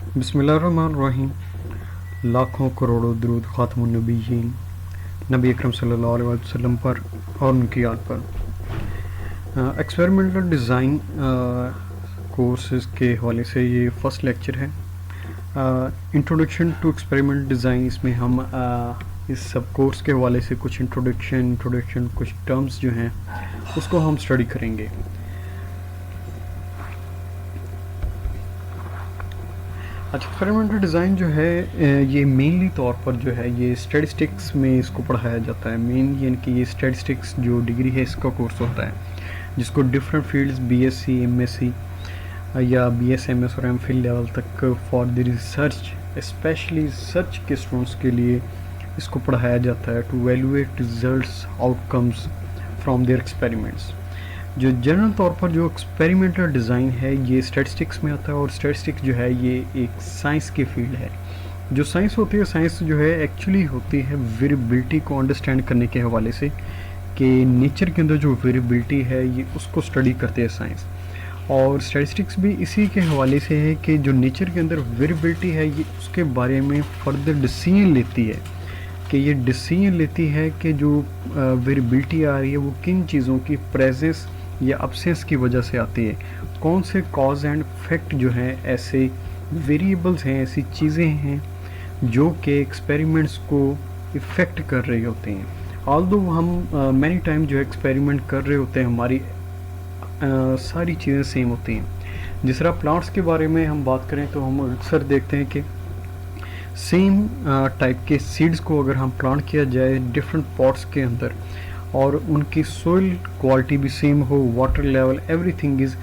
बिस्मिल्लाहिर्रहमानिर्रहीम। लाखों करोड़ों दुरूद ख़ातमुन नबिय्यीन नबी अकरम सल्लल्लाहु अलैहि वसल्लम पर और उनकी याद पर। एक्सपेरिमेंटल डिज़ाइन कोर्सेज़ के हवाले से ये फ़र्स्ट लेक्चर है। इंट्रोडक्शन टू एक्सपेरिमेंटल डिज़ाइन, इसमें हम इस सब कोर्स के हवाले से कुछ इंट्रोडक्शन कुछ टर्म्स जो हैं उसको हम स्टडी करेंगे। अच्छा, एक्सपेरिमेंटल डिज़ाइन जो है ये मेनली तौर पर जो है ये स्टैटिस्टिक्स में इसको पढ़ाया जाता है। मेन यानी कि ये स्टैटिस्टिक्स जो डिग्री है इसका कोर्स होता है, जिसको डिफरेंट फील्ड्स बीएससी, एमएससी या बीएसएमएस और एमफिल लेवल तक for the research, specially research के स्टूडेंट्स के लिए इसको पढ़ाया जाता है to valuate results outcomes from their experiments. जो जनरल तौर पर जो एक्सपेरिमेंटल डिज़ाइन है ये स्टैटिस्टिक्स में आता है, और स्टैटिस्टिक्स जो है ये एक साइंस की फील्ड है। जो साइंस होती है, साइंस जो है एक्चुअली होती है वेरिएबिलिटी को अंडरस्टैंड करने के हवाले से, कि नेचर के अंदर जो वेरिएबिलिटी है ये उसको स्टडी करते हैं साइंस। और स्टैटिस्टिक्स भी इसी के हवाले से है कि जो नेचर के अंदर वेरिएबिलिटी है ये उसके बारे में फर्दर डिसीजन लेती है, कि ये डिसीजन लेती है कि जो वेरिएबिलिटी आ रही है वो किन चीज़ों की प्रेजेंस या अब्सेंस की वजह से आती है, कौन से कॉज एंड इफेक्ट जो हैं ऐसे वेरिएबल्स हैं, ऐसी चीज़ें हैं जो कि एक्सपेरिमेंट्स को इफ़ेक्ट कर रही होती हैं। ऑल्दो हम मैनी टाइम जो एक्सपेरिमेंट कर रहे होते हैं हमारी सारी चीज़ें सेम होती हैं। जिस तरह प्लांट्स के बारे में हम बात करें तो हम अक्सर देखते हैं कि सेम टाइप के सीड्स को अगर हम प्लांट किया जाए डिफरेंट पॉट्स के अंदर और उनकी सोइल क्वालिटी भी सेम हो, water level everything is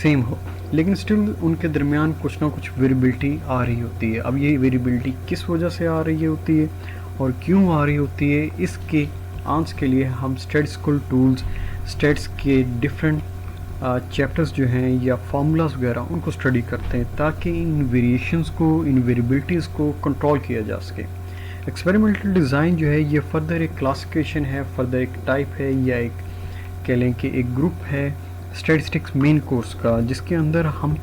same हो, लेकिन स्टिल उनके दरमियान कुछ ना कुछ वेरिएबिलिटी आ रही होती है। अब ये वेरिएबिलिटी किस वजह से आ रही होती है और क्यों आ रही होती है, इसके आंसर के लिए हम स्टैटिस्टिकल टूल्स, स्टैट्स के डिफरेंट चैप्टर्स जो हैं या फार्मूलाज वगैरह उनको स्टडी करते हैं, ताकि इन वेरिएशंस को, इन वेरिएबिलिटीज़ को कंट्रोल किया जा सके। एक्सपेरिमेंटल डिज़ाइन जो है ये फर्दर एक क्लासिफिकेशन है, फर्दर एक टाइप है, या एक कह लें कि एक ग्रुप है स्टैटिस्टिक्स मेन कोर्स का, जिसके अंदर हम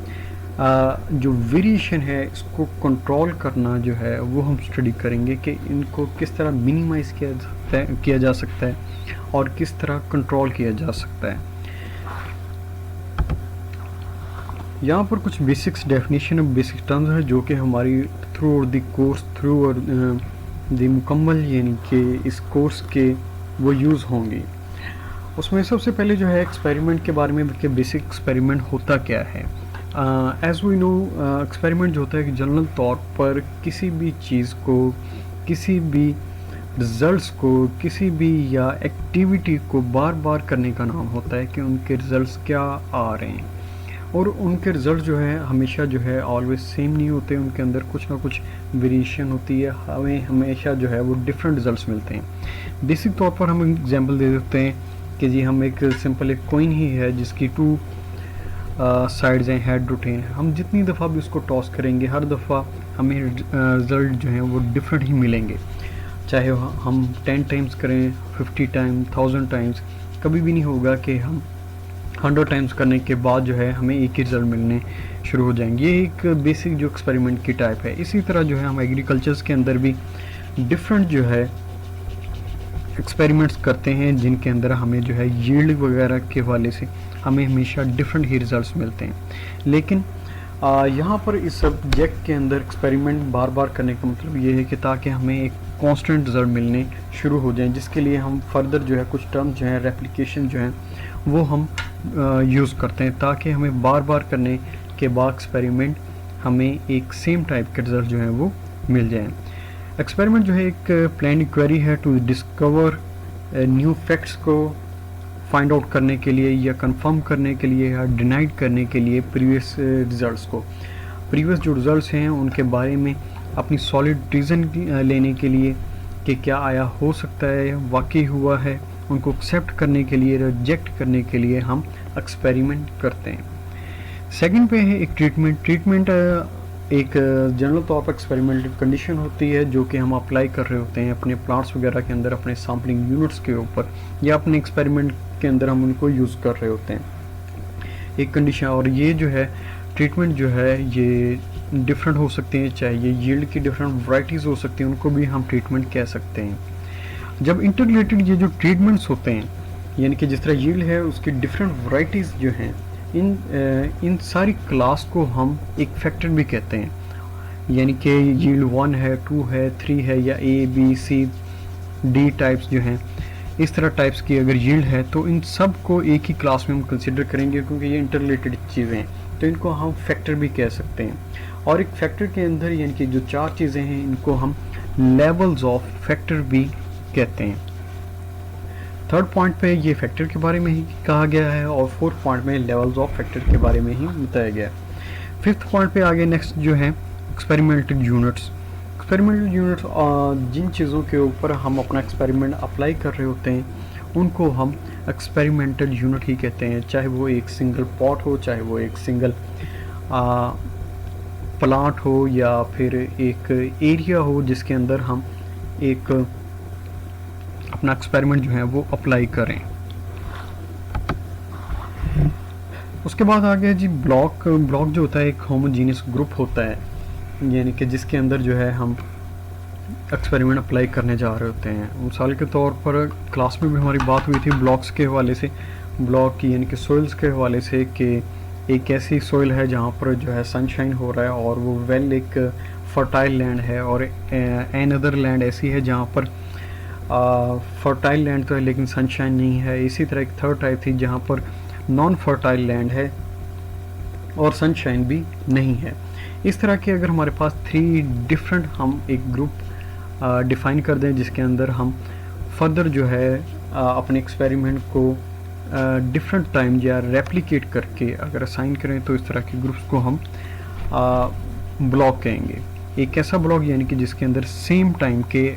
जो वेरिएशन है इसको कंट्रोल करना जो है वो हम स्टडी करेंगे, कि इनको किस तरह मिनिमाइज़ किया जा सकता है और किस तरह कंट्रोल किया जा सकता है। यहाँ पर कुछ basics definition of basic terms है जो कि हमारी थ्रू और द कोर्स, थ्रू और द मुकम्मल यानी कि इस कोर्स के वो यूज़ होंगी। उसमें सबसे पहले जो है एक्सपेरिमेंट के बारे में कि बेसिक एक्सपेरिमेंट होता क्या है। एज़ वी नो, एक्सपेरिमेंट जो होता है कि जनरल तौर पर किसी भी चीज़ को, किसी भी रिज़ल्ट्स को, किसी भी या एक्टिविटी को बार बार करने का नाम होता है कि उनके रिज़ल्ट्स क्या आ रहे हैं, और उनके रिज़ल्ट जो है हमेशा जो है ऑलवेज सेम नहीं होते, उनके अंदर कुछ ना कुछ वेरिएशन होती है, हमें हमेशा जो है वो डिफरेंट रिज़ल्ट्स मिलते हैं। बेसिक तौर पर हम एग्जांपल दे देते हैं कि जी हम एक सिंपल एक कॉइन ही है जिसकी टू साइड्स हैं, हेड टू टेल। हम जितनी दफ़ा भी उसको टॉस करेंगे हर दफ़ा हमें रिज़ल्ट जो हैं वो डिफरेंट ही मिलेंगे, चाहे हम 10 टाइम्स करें, 50 टाइम, 1000 टाइम्स, कभी भी नहीं होगा कि हम 100 टाइम्स करने के बाद जो है हमें एक ही रिज़ल्ट मिलने शुरू हो जाएंगे। ये एक बेसिक जो एक्सपेरिमेंट की टाइप है। इसी तरह जो है हम एग्रीकल्चर्स के अंदर भी डिफरेंट जो है एक्सपेरिमेंट्स करते हैं, जिनके अंदर हमें जो है यील्ड वगैरह के हवाले से हमें हमेशा डिफरेंट ही रिज़ल्ट्स मिलते हैं। लेकिन यहाँ पर इस सब्जेक्ट के अंदर एक्सपेरिमेंट बार बार करने का मतलब ये है कि ताकि हमें एक कांस्टेंट रिज़ल्ट मिलने शुरू हो जाएं, जिसके लिए हम फर्दर जो है कुछ टर्म्स जो हैं, रेप्लिकेशन जो हैं वो हम यूज़ करते हैं, ताकि हमें बार बार करने के बाद एक्सपेरिमेंट हमें एक सेम टाइप के रिज़ल्ट जो हैं वो मिल जाएं। एक्सपेरिमेंट जो है एक प्लान क्वेरी है टू डिस्कवर न्यू फैक्ट्स को फाइंड आउट करने के लिए, या कंफर्म करने के लिए, या डिनाइड करने के लिए प्रीवियस रिज़ल्ट्स को, प्रीवियस जो रिज़ल्ट्स हैं उनके बारे में अपनी सॉलिड रीज़न लेने के लिए कि क्या आया हो सकता है, वाकई हुआ है, उनको एक्सेप्ट करने के लिए, रिजेक्ट करने के लिए हम एक्सपेरिमेंट करते हैं। सेकंड पे है एक ट्रीटमेंट एक जनरल तौर पर एक्सपेरिमेंटल कंडीशन होती है जो कि हम अप्लाई कर रहे होते हैं अपने प्लांट्स वगैरह के अंदर, अपने सैम्पलिंग यूनिट्स के ऊपर, या अपने एक्सपेरिमेंट के अंदर हम उनको यूज़ कर रहे होते हैं एक कंडीशन। और ये जो है ट्रीटमेंट जो है ये डिफरेंट हो सकते हैं, चाहे ये यील्ड की डिफरेंट वैरायटीज़ हो सकती हैं, उनको भी हम ट्रीटमेंट कह सकते हैं। जब इंटरलेटेड ये जो ट्रीटमेंट्स होते हैं, यानी कि जिस तरह यील्ड है उसकी डिफरेंट वैरायटीज़ जो हैं, इन सारी क्लास को हम एक फैक्टर भी कहते हैं। यानी कि यील्ड 1 है, 2 है, 3 है, या A B C D types जो हैं, इस तरह टाइप्स की अगर यील्ड है तो इन सब को एक ही क्लास में हम कंसिडर करेंगे, क्योंकि ये इंटरलेटेड चीज़ें हैं, तो इनको हम फैक्टर भी कह सकते हैं। और एक फैक्टर के अंदर यानी कि जो 4 चीज़ें हैं, इनको हम लेवल्स ऑफ फैक्टर भी कहते हैं। थर्ड पॉइंट पे ये फैक्टर के बारे में ही कहा गया है, और फोर्थ पॉइंट में लेवल्स ऑफ फैक्टर के बारे में ही बताया गया है। फिफ्थ पॉइंट पे आगे नेक्स्ट जो है एक्सपेरिमेंटल यूनिट्स। एक्सपेरिमेंटल यूनिट्स जिन चीज़ों के ऊपर हम अपना एक्सपेरिमेंट अप्लाई कर रहे होते हैं, उनको हम एक्सपेरिमेंटल यूनिट ही कहते हैं, चाहे वो एक सिंगल पॉट हो, चाहे वो एक सिंगल प्लांट हो, या फिर एक एरिया हो जिसके अंदर हम एक अपना एक्सपेरिमेंट जो है वो अप्लाई करें। उसके बाद आ गया जी ब्लॉक। ब्लॉक जो होता है एक होमोजीनियस ग्रुप होता है, यानी कि जिसके अंदर जो है हम एक्सपेरिमेंट अप्लाई करने जा रहे होते हैं। मिसाल के तौर पर क्लास में भी हमारी बात हुई थी ब्लॉक्स के हवाले से, ब्लॉक की यानी कि सोइल्स के हवाले से, कि एक ऐसी सोइल है जहाँ पर जो है सनशाइन हो रहा है और वो वेल एक फर्टाइल लैंड है, और एन अदर लैंड ऐसी है जहाँ पर फर्टाइल लैंड तो है लेकिन सनशाइन नहीं है। इसी तरह एक थर्ड टाइप थी जहाँ पर नॉन फर्टाइल लैंड है और सनशाइन भी नहीं है। इस तरह के अगर हमारे पास 3 डिफरेंट हम एक ग्रुप डिफाइन कर दें, जिसके अंदर हम फर्दर जो है अपने एक्सपेरिमेंट को डिफरेंट टाइम या रेप्लिकेट करके अगर असाइन करें, तो इस तरह के ग्रुप्स को हम ब्लॉक कहेंगे। एक ऐसा ब्लॉक यानी कि जिसके अंदर सेम टाइम के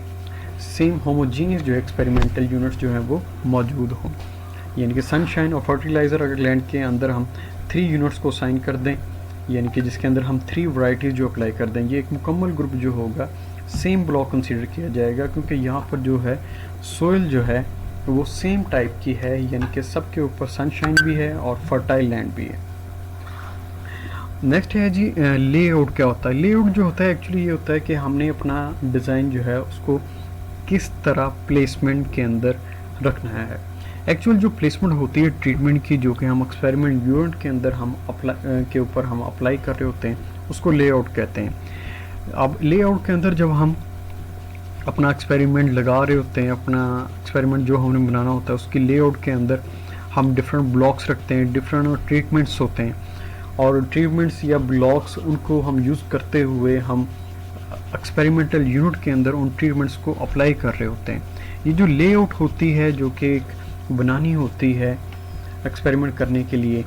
सेम होमोजीनियस जो एक्सपेरिमेंटल यूनिट्स जो हैं वो मौजूद हों, यानी कि सनशाइन और फर्टिलाइज़र अगर लैंड के अंदर हम 3 यूनिट्स को असाइन कर दें, यानी कि जिसके अंदर हम 3 वैरायटीज़ जो अप्लाई कर दें, ये एक मुकम्मल ग्रुप जो होगा सेम ब्लॉक कंसीडर किया जाएगा, क्योंकि यहाँ पर जो है सोइल जो है वो सेम टाइप की है, यानी कि सबके ऊपर सनशाइन भी है और फर्टाइल लैंड भी है। नेक्स्ट है जी लेआउट। क्या होता है लेआउट? जो होता है एक्चुअली ये होता है कि हमने अपना डिज़ाइन जो है उसको किस तरह प्लेसमेंट के अंदर रखना है। एक्चुअल जो प्लेसमेंट होती है ट्रीटमेंट की, जो कि हम एक्सपेरिमेंट यूनिट के अंदर हम के ऊपर हम अप्लाई कर रहे होते हैं, उसको लेआउट कहते हैं। अब लेआउट के अंदर जब हम अपना एक्सपेरिमेंट लगा रहे होते हैं, अपना एक्सपेरिमेंट जो हमने बनाना होता है, उसकी लेआउट के अंदर हम डिफरेंट ब्लॉक्स रखते हैं, डिफरेंट ट्रीटमेंट्स होते हैं, और ट्रीटमेंट्स या ब्लॉक्स उनको हम यूज़ करते हुए हम एक्सपेरिमेंटल यूनिट के अंदर उन ट्रीटमेंट्स को अप्लाई कर रहे होते हैं। ये जो लेआउट होती है, जो कि एक बनानी होती है एक्सपेरिमेंट करने के लिए,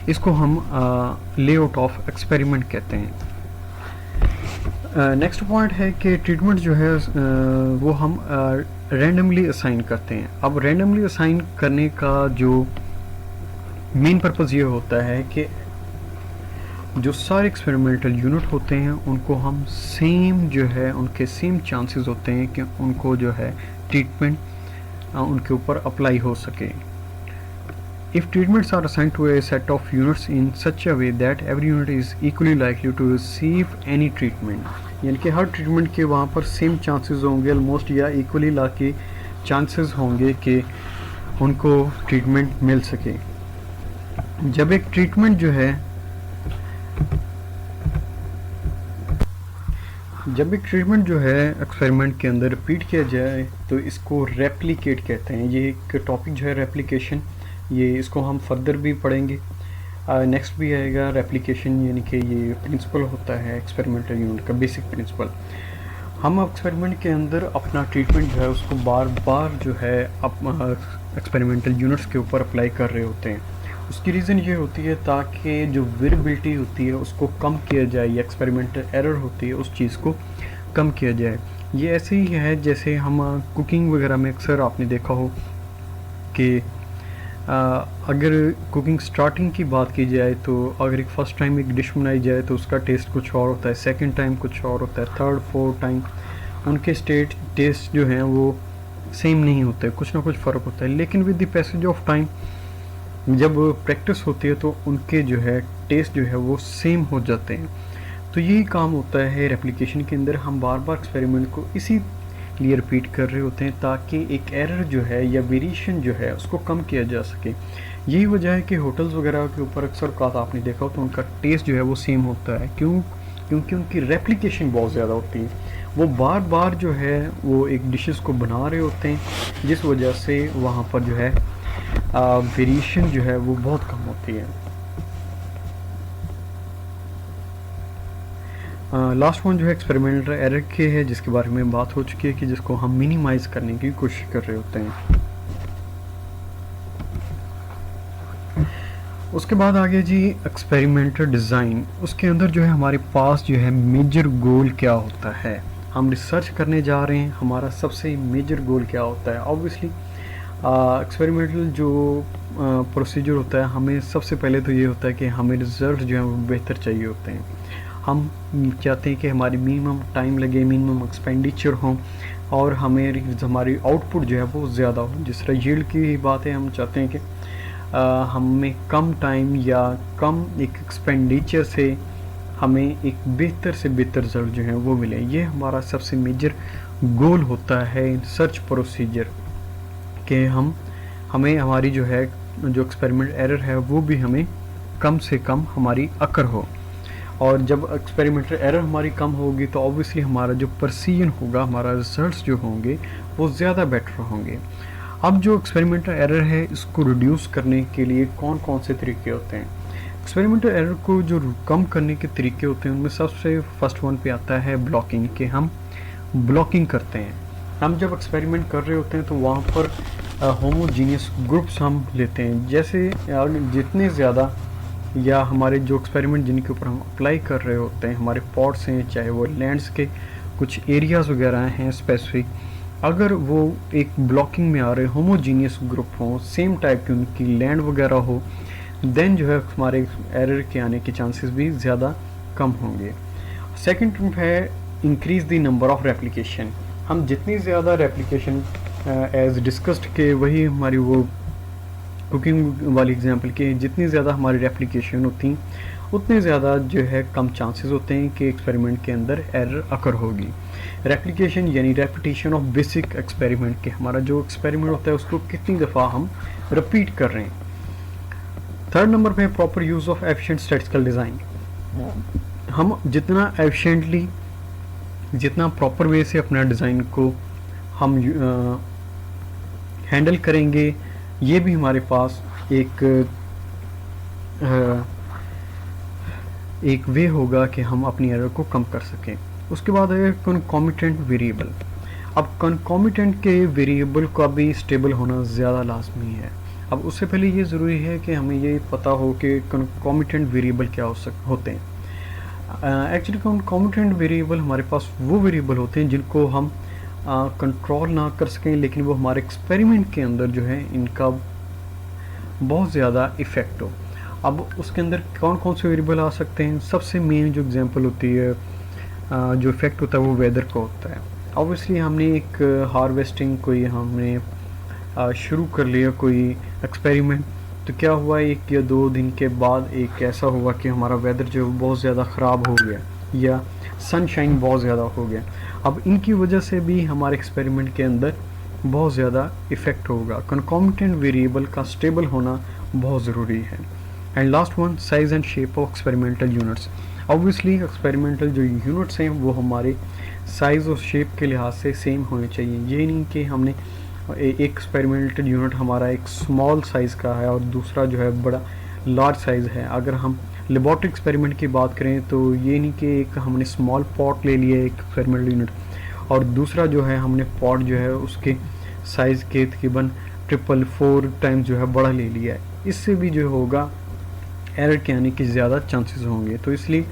इसको हम लेआउट ऑफ एक्सपेरिमेंट कहते हैं। नेक्स्ट पॉइंट है कि ट्रीटमेंट जो है वो हम रैंडमली असाइन करते हैं। अब रैंडमली असाइन करने का जो मेन पर्पज़ ये होता है कि जो सारे एक्सपेरिमेंटल यूनिट होते हैं उनको हम सेम जो है उनके सेम चांसेस होते हैं कि उनको जो है ट्रीटमेंट उनके ऊपर अप्लाई हो सके। If treatments are assigned to a set of units in such a way that every unit is equally likely to receive any treatment, यानी कि हर ट्रीटमेंट के वहाँ पर सेम चांसेस होंगे ऑलमोस्ट, या इक्वली ला के चांसेस होंगे कि उनको ट्रीटमेंट मिल सके। जब एक ट्रीटमेंट जो है एक्सपेरिमेंट के अंदर रिपीट किया जाए तो इसको रेप्लिकेट कहते हैं। ये एक टॉपिक जो है रेप्लिकेशन, ये इसको हम फर्दर भी पढ़ेंगे। नेक्स्ट भी आएगा रेप्लिकेशन, यानी कि ये प्रिंसिपल होता है एक्सपेरिमेंटल यूनिट का, बेसिक प्रिंसिपल। हम एक्सपेरिमेंट के अंदर अपना ट्रीटमेंट जो है उसको बार बार जो है एक्सपेरिमेंटल यूनिट्स के ऊपर अप्लाई कर रहे होते हैं। उसकी रीज़न ये होती है ताकि जो वेरिएबिलिटी होती है उसको कम किया जाए, या एक्सपेरिमेंटल एरर होती है उस चीज़ को कम किया जाए। ये ऐसे ही है जैसे हम कुकिंग वगैरह में अक्सर आपने देखा हो कि अगर कुकिंग स्टार्टिंग की बात की जाए तो अगर एक फ़र्स्ट टाइम एक डिश बनाई जाए तो उसका टेस्ट कुछ और होता है, सेकंड टाइम कुछ और होता है, थर्ड फोर्थ टाइम उनके टेस्ट जो हैं वो सेम नहीं होते, कुछ ना कुछ फ़र्क होता है। लेकिन with the passage of time जब प्रैक्टिस होती है तो उनके जो है टेस्ट जो है वो सेम हो जाते हैं। तो यही काम होता है रेप्लिकेशन के अंदर, हम बार बार एक्सपेरिमेंट को इसी लिए रिपीट कर रहे होते हैं ताकि एक एरर जो है या वेरिएशन जो है उसको कम किया जा सके। यही वजह है कि होटल्स वगैरह के ऊपर अक्सर औक़ात आपने देखा हो तो उनका टेस्ट जो है वो सेम होता है। क्यों? क्योंकि उनकी रेप्लिकेशन बहुत ज़्यादा होती है, वो बार बार जो है वो एक डिशेस को बना रहे होते हैं, जिस वजह से वहाँ पर जो है वेरिएशन जो है वो बहुत कम होती है। लास्ट वन जो है एक्सपेरिमेंटल एरर के है, जिसके बारे में बात हो चुकी है कि जिसको हम मिनिमाइज़ करने की कोशिश कर रहे होते हैं। उसके बाद आगे जी एक्सपेरिमेंटल डिज़ाइन, उसके अंदर जो है हमारे पास जो है मेजर गोल क्या होता है। हम रिसर्च करने जा रहे हैं, हमारा सबसे मेजर गोल क्या होता है। ऑब्वियसली एक्सपेरिमेंटल जो प्रोसीजर होता है, हमें सबसे पहले तो ये होता है कि हमें रिज़ल्ट जो है वो बेहतर चाहिए होते हैं। हम चाहते हैं कि हमारी मिनिमम टाइम लगे, मिनिमम एक्सपेंडिचर हो और हमारी आउटपुट जो है वो ज़्यादा हो। जिस तरह यील्ड की बात है, हम चाहते हैं कि हमें कम टाइम या कम एक एक्सपेंडिचर से हमें एक बेहतर से बेहतर रिज़ल्ट जो है वो मिले। ये हमारा सबसे मेजर गोल होता है रिसर्च प्रोसीजर कि हमें हमारी जो है जो एक्सपेरिमेंट एरर है वो भी हमें कम से कम हमारी अकर हो। और जब एक्सपेरिमेंटल एरर हमारी कम होगी तो ऑब्वियसली हमारा जो प्रिसीजन होगा, हमारा रिजल्ट्स जो होंगे वो ज़्यादा बेटर होंगे। अब जो एक्सपेरिमेंटल एरर है इसको रिड्यूस करने के लिए कौन कौन से तरीके होते हैं। एक्सपेरिमेंटल एरर को जो कम करने के तरीके होते हैं उनमें सबसे फर्स्ट वन पे आता है ब्लॉकिंग, कि हम ब्लॉकिंग करते हैं। हम जब एक्सपेरिमेंट कर रहे होते हैं तो वहाँ पर होमोजीनियस ग्रुप्स हम लेते हैं। जैसे जितने ज़्यादा या हमारे जो एक्सपेरिमेंट जिनके ऊपर हम अप्लाई कर रहे होते हैं, हमारे पॉट्स हैं, चाहे वो लैंड्स के कुछ एरियाज़ वगैरह हैं स्पेसिफिक, अगर वो एक ब्लॉकिंग में आ रहे होमोजीनियस ग्रुप हों, सेम टाइप की उनकी लैंड वगैरह हो, देन जो है हमारे एरर के आने के चांसेस भी ज़्यादा कम होंगे। सेकंड है increase the number of replication. हम जितनी ज़्यादा रेप्लिकेशन एज डिस्कस्ड के वही हमारी वो कुकिंग वाली एग्जांपल के जितनी ज़्यादा हमारी रेप्लिकेशन होती उतने ज़्यादा जो है कम चांसेस होते हैं कि एक्सपेरिमेंट के अंदर एरर अकर होगी। रेप्लिकेशन यानी रेपिटेशन ऑफ बेसिक एक्सपेरिमेंट के हमारा जो एक्सपेरिमेंट होता है उसको कितनी दफ़ा हम रिपीट कर रहे हैं। थर्ड नंबर पे proper use of efficient statistical design. हम जितना एफिशिएंटली, जितना प्रॉपर वे से अपना डिज़ाइन को हम हैंडल करेंगे, ये भी हमारे पास एक वे होगा कि हम अपनी एरर को कम कर सकें। उसके बाद है कॉन्कॉमिटेंट वेरिएबल। अब कॉन्कॉमिटेंट के वेरिएबल का भी स्टेबल होना ज़्यादा लाजमी है। अब उससे पहले ये ज़रूरी है कि हमें ये पता हो कि कॉन्कॉमिटेंट वेरिएबल क्या होते हैं। एक्चुअली कॉन्कॉमिटेंट वेरिएबल हमारे पास वो वेरिएबल होते हैं जिनको हम कंट्रोल ना कर सकें, लेकिन वो हमारे एक्सपेरिमेंट के अंदर जो है इनका बहुत ज़्यादा इफ़ेक्ट हो। अब उसके अंदर कौन कौन से वेरिएबल आ सकते हैं। सबसे मेन जो एग्जांपल होती है, जो इफ़ेक्ट होता है वो वेदर का होता है। ऑब्वियसली हमने एक हार्वेस्टिंग कोई हमने शुरू कर लिया कोई एक्सपेरिमेंट, तो क्या हुआ 1 या 2 दिन के बाद एक ऐसा हुआ कि हमारा वेदर जो बहुत ज़्यादा ख़राब हो गया या सनशाइन बहुत ज़्यादा हो गया। अब इनकी वजह से भी हमारे एक्सपेरिमेंट के अंदर बहुत ज़्यादा इफ़ेक्ट होगा। कॉन्कॉमिटेंट वेरिएबल का स्टेबल होना बहुत ज़रूरी है। And last one, size and shape of experimental units. Obviously experimental जो यूनिट्स हैं वो हमारे साइज़ और शेप के लिहाज से सेम होने चाहिए। ये नहीं कि हमने एक एक्सपेरिमेंटल यूनिट हमारा एक स्मॉल साइज़ का है और दूसरा जो है बड़ा लार्ज साइज़ है। अगर हम लेबॉरेटरी एक्सपेरिमेंट की बात करें तो ये नहीं कि एक हमने स्मॉल पॉट ले लिया एक एक्सपेरिमेंटल यूनिट और दूसरा जो है हमने पॉट जो है उसके साइज़ के तकरीबन 4 टाइम्स जो है बड़ा ले लिया है। इससे भी जो होगा एरर के आने के ज़्यादा चांसेस होंगे। तो इसलिए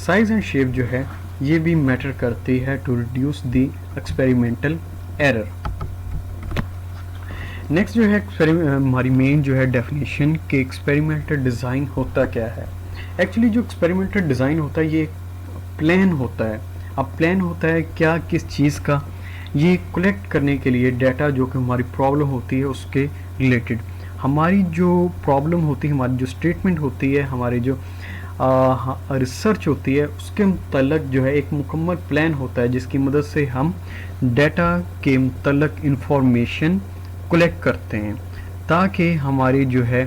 साइज़ एंड शेप जो है ये भी मैटर करती है to reduce the experimental error. Next जो है हमारी मेन जो है डेफिनेशन कि एक्सपेरिमेंटल डिज़ाइन होता क्या है। एक्चुअली जो एक्सपेरिमेंटल डिज़ाइन होता है ये प्लान होता है। अब प्लान होता है क्या, किस चीज़ का, ये कलेक्ट करने के लिए डाटा जो कि हमारी प्रॉब्लम होती है उसके रिलेटेड हमारी जो प्रॉब्लम होती है, हमारी जो स्टेटमेंट होती है, हमारी जो रिसर्च होती है, उसके मुतल्लक जो है एक मुकम्मल प्लान होता है जिसकी मदद से हम डाटा के मुतल्लक इंफॉर्मेशन कलेक्ट करते हैं, ताकि हमारी जो है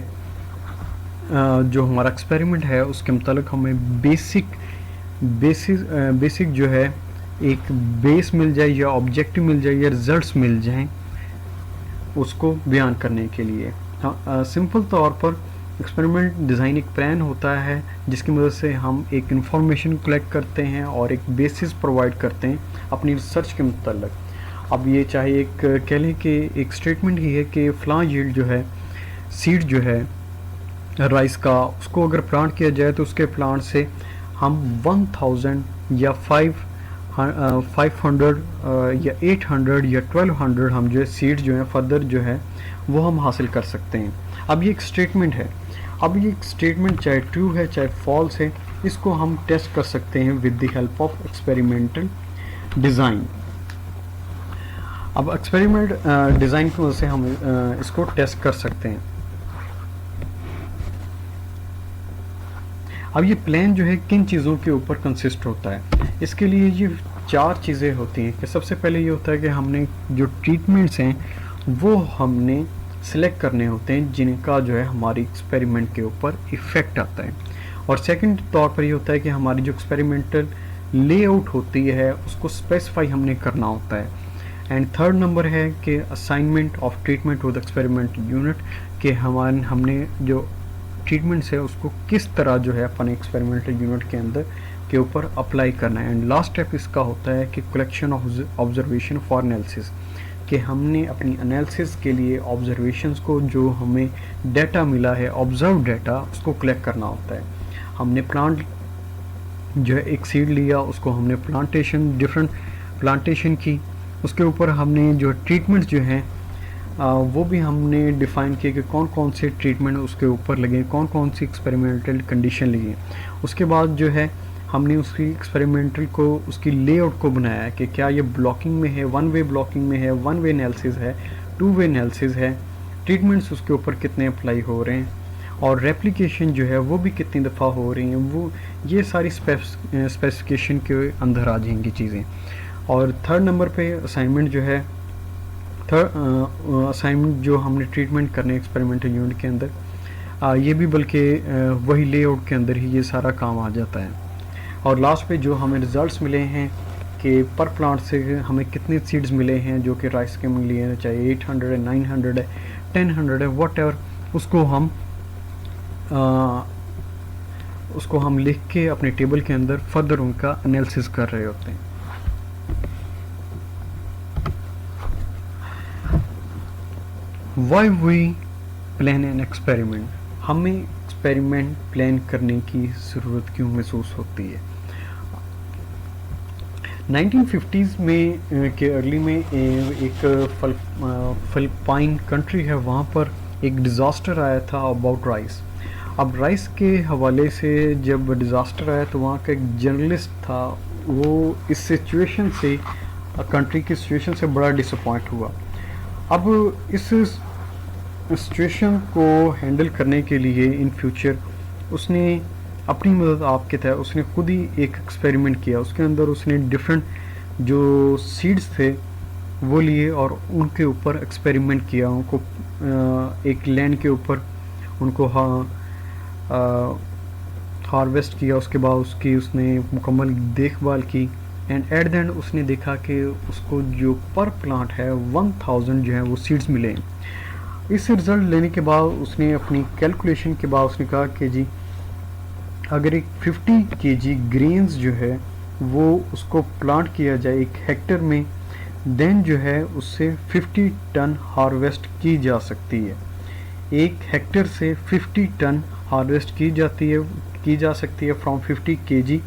जो हमारा एक्सपेरिमेंट है उसके मुतल्लक हमें बेसिक जो है एक बेस मिल जाए या ऑब्जेक्टिव मिल जाए या रिजल्ट्स मिल जाएं उसको बयान करने के लिए। सिंपल तौर पर एक्सपेरिमेंट डिज़ाइन एक प्लान होता है जिसकी मदद से हम एक इंफॉर्मेशन कलेक्ट करते हैं और एक बेसिस प्रोवाइड करते हैं अपनी रिसर्च के मुतल्लक। अब ये चाहे एक कह लें कि एक स्टेटमेंट ही है कि फ़लाँ यील्ड जो है सीड जो है राइस का, उसको अगर प्लांट किया जाए तो उसके प्लांट से हम 1000 या 500 या 800 या 1200 हम जो है सीड्स जो है फर्दर जो है वो हम हासिल कर सकते हैं। अब ये एक स्टेटमेंट है, अब ये एक स्टेटमेंट चाहे ट्रू है चाहे फॉल्स है, इसको हम टेस्ट कर सकते हैं with the help of experimental design. अब एक्सपेरिमेंट डिज़ाइन की वजह से हम इसको टेस्ट कर सकते हैं। अब ये प्लान जो है किन चीज़ों के ऊपर कंसिस्ट होता है, इसके लिए ये 4 चीज़ें होती हैं कि सबसे पहले ये होता है कि हमने जो ट्रीटमेंट्स हैं वो हमने सिलेक्ट करने होते हैं जिनका जो है हमारी एक्सपेरिमेंट के ऊपर इफ़ेक्ट आता है, और सेकंड तौर पर ये होता है कि हमारी जो एक्सपेरिमेंटल लेआउट होती है उसको स्पेसिफाई हमने करना होता है। एंड थर्ड नंबर है कि assignment of treatment with experimental unit, कि हमने जो ट्रीटमेंट्स है उसको किस तरह जो है अपने एक्सपेरिमेंटल यूनिट के अंदर के ऊपर अप्लाई करना है। एंड लास्ट स्टेप इसका होता है कि collection of observation for analysis, कि हमने अपनी एनालिसिस के लिए ऑब्जर्वेशंस को जो हमें डाटा मिला है ऑब्जर्व डाटा उसको कलेक्ट करना होता है। हमने प्लांट जो है एक सीड लिया, उसको हमने डिफरेंट प्लांटेशन की, उसके ऊपर हमने जो ट्रीटमेंट्स जो हैं वो भी हमने डिफ़ाइन किए कि कौन कौन से ट्रीटमेंट उसके ऊपर लगे, कौन कौन सी एक्सपेरिमेंटल कंडीशन लगी। उसके बाद जो है हमने उसकी एक्सपेरिमेंटल को उसकी लेआउट को बनाया है कि क्या ये ब्लॉकिंग में है, वन वे ब्लॉकिंग में है, वन वे एनालिसिस है, टू वे एनालिसिस है, ट्रीटमेंट्स उसके ऊपर कितने अप्लाई हो रहे हैं, और रेप्लिकेशन जो है वो भी कितनी दफ़ा हो रही हैं, वो ये सारी स्पेसिफिकेशन के अंदर आ जाएंगी चीज़ें। और थर्ड नंबर पे असाइनमेंट जो है, असाइनमेंट जो हमने ट्रीटमेंट करने एक्सपेरिमेंटल यूनिट के अंदर, ये भी बल्कि वही लेआउट के अंदर ही ये सारा काम आ जाता है। और लास्ट पे जो हमें रिज़ल्ट्स मिले हैं कि पर प्लांट से हमें कितने सीड्स मिले हैं जो कि राइस के मिली हैं, चाहे 800 है, 900 है, 1000 है, व्हाटएवर, उसको हम लिख के अपने टेबल के अंदर फर्दर उनका एनालिसिस कर रहे होते हैं। Why we plan an experiment? हमें एक्सपेरिमेंट प्लान करने की ज़रूरत क्यों महसूस होती है? 1950s में के अर्ली में एक फिलिपाइन कंट्री है, वहाँ पर एक डिज़ास्टर आया था अबाउट राइस। अब राइस के हवाले से जब डिज़ास्टर आया तो वहाँ का एक जर्नलिस्ट था, वो इस सिचुएशन से, कंट्री की सिचुएशन से बड़ा डिसअपॉइंट हुआ। अब इस सिचुएशन को हैंडल करने के लिए इन फ्यूचर उसने अपनी मदद आपके तहत उसने खुद ही एक एक्सपेरिमेंट किया। उसके अंदर उसने डिफरेंट जो सीड्स थे वो लिए और उनके ऊपर एक्सपेरिमेंट किया, उनको एक लैंड के ऊपर उनको हार्वेस्ट किया। उसके बाद उसकी उसने मुकम्मल देखभाल की एंड एट द एंड उसने देखा कि उसको जो पर प्लांट है 1000 जो है वो सीड्स मिले। इस रिज़ल्ट लेने के बाद उसने अपनी कैलकुलेशन के बाद उसने कहा कि जी अगर एक 50 kg ग्रेन्स जो है वो उसको प्लांट किया जाए 1 हेक्टेयर में, देन जो है उससे 50 टन हार्वेस्ट की जा सकती है। 1 हेक्टेयर से 50 टन हार्वेस्ट की जा सकती है फ्रॉम 50 kg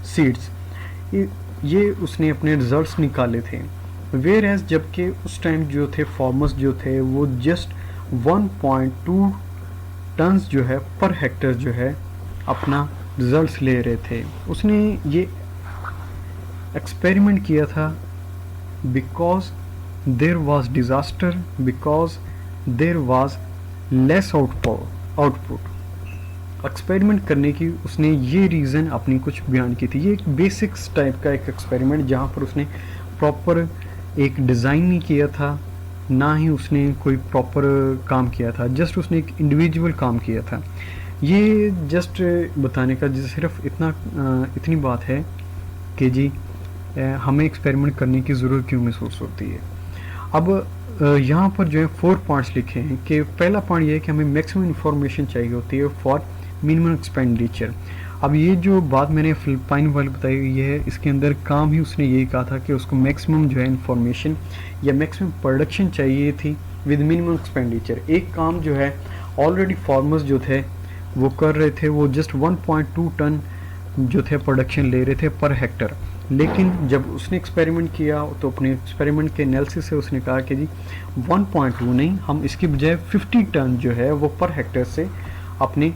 सीड्स। ये उसने अपने रिजल्ट्स निकाले थे। वेयर एज जबकि उस टाइम जो थे फार्मर्स जो थे वो जस्ट 1.2 टन्स जो है पर हेक्टेयर जो है अपना रिजल्ट्स ले रहे थे। उसने ये एक्सपेरिमेंट किया था because there was disaster, because there was less output. Experiment करने की उसने ये रीज़न अपनी कुछ बयान की थी। ये एक बेसिक्स टाइप का एक एक्सपेरिमेंट जहाँ पर उसने प्रॉपर एक डिज़ाइन नहीं किया था, ना ही उसने कोई प्रॉपर काम किया था, जस्ट उसने एक इंडिविजुअल काम किया था। ये जस्ट बताने का सिर्फ इतनी बात है कि जी हमें एक्सपेरिमेंट करने की ज़रूरत क्यों महसूस होती है। अब यहाँ पर जो है 4 पॉइंट्स लिखे हैं कि पहला पॉइंट ये है कि हमें मैक्सिमम इन्फॉर्मेशन चाहिए होती है फॉर मिनिमम एक्सपेंडिचर। अब ये जो बात मैंने फिलिपाइन वाले बताई हुई है, इसके अंदर काम ही उसने यही कहा था कि उसको मैक्सिमम जो है इन्फॉर्मेशन या मैक्सिमम प्रोडक्शन चाहिए थी विद मिनिमम एक्सपेंडिचर। एक काम जो है ऑलरेडी फार्मर्स जो थे वो कर रहे थे, वो जस्ट 1.2 टन जो थे प्रोडक्शन ले रहे थे पर हेक्टर। लेकिन जब उसने एक्सपेरिमेंट किया तो अपने एक्सपेरिमेंट के एनालिसिस से उसने कहा कि जी 1.2 नहीं, हम इसकी बजाय 50 टन जो है वो पर हेक्टर से अपनी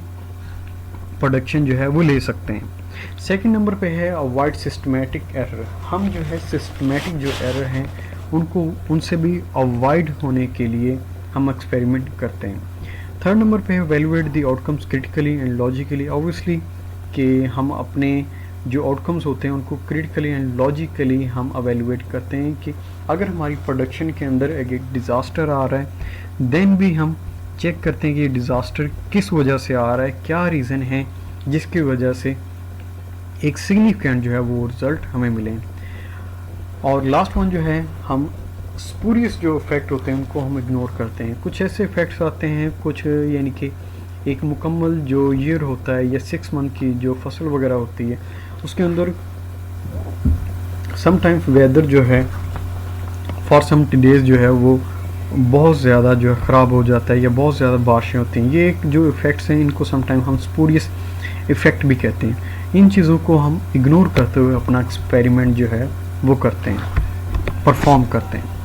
प्रोडक्शन जो है वो ले सकते हैं। सेकंड नंबर पे है अवॉइड सिस्टमेटिक एरर। हम जो है सिस्टमेटिक जो एरर हैं उनसे भी अवॉइड होने के लिए हम एक्सपेरिमेंट करते हैं। थर्ड नंबर पे है valuate the outcomes critically and logically. Obviously कि हम अपने जो आउटकम्स होते हैं उनको क्रिटिकली एंड लॉजिकली हम अवेलुएट करते हैं कि अगर हमारी प्रोडक्शन के अंदर एक डिज़ास्टर आ रहा है देन भी हम चेक करते हैं कि ये डिज़ास्टर किस वजह से आ रहा है, क्या रीज़न है जिसकी वजह से एक सिग्निफिकेंट जो है वो रिज़ल्ट हमें मिले। और लास्ट वन जो है, हम स्पूरियस जो इफेक्ट होते हैं उनको हम इग्नोर करते हैं। कुछ ऐसे इफेक्ट्स आते हैं, कुछ यानी कि एक मुकम्मल जो ईयर होता है या 6 मंथ की जो फसल वगैरह होती है उसके अंदर समटाइम्स वेदर जो है फॉर सम डेज जो है वो बहुत ज़्यादा जो है ख़राब हो जाता है या बहुत ज़्यादा बारिशें होती हैं। ये एक जो इफ़ेक्ट्स हैं इनको समटाइम हम स्पूरियस इफ़ेक्ट भी कहते हैं। इन चीज़ों को हम इग्नोर करते हुए अपना एक्सपेरिमेंट जो है वो करते हैं, परफॉर्म करते हैं।